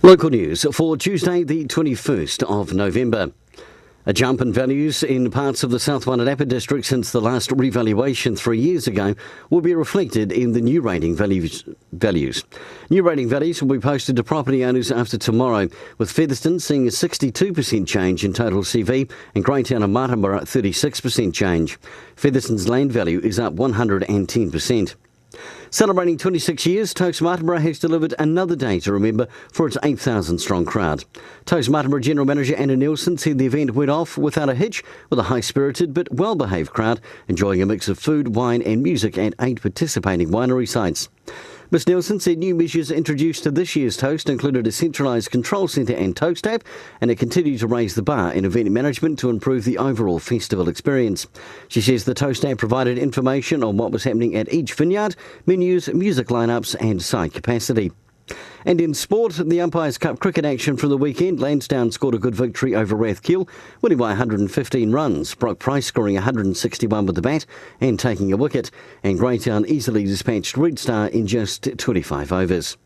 Local news for Tuesday the 21st of November. A jump in values in parts of the South Wairarapa district since the last revaluation 3 years ago will be reflected in the new rating values. New rating values will be posted to property owners after tomorrow, with Featherston seeing a 62% change in total CV and Greytown and Martinborough 36% change. Featherston's land value is up 110%. Celebrating 26 years, Toast Martinborough has delivered another day to remember for its 8,000-strong crowd. Toast Martinborough General Manager Anna Nielsen said the event went off without a hitch, with a high-spirited but well-behaved crowd enjoying a mix of food, wine and music at 8 participating winery sites. Ms Nielsen said new measures introduced to this year's Toast included a centralised control centre and Toast app, and it continued to raise the bar in event management to improve the overall festival experience. She says the Toast app provided information on what was happening at each vineyard, menus, music lineups and site capacity. And in sport, the Umpires Cup cricket action from the weekend, Lansdowne scored a good victory over Rathkiel, winning by 115 runs. Brock Price scoring 161 with the bat and taking a wicket. And Greytown easily dispatched Red Star in just 25 overs.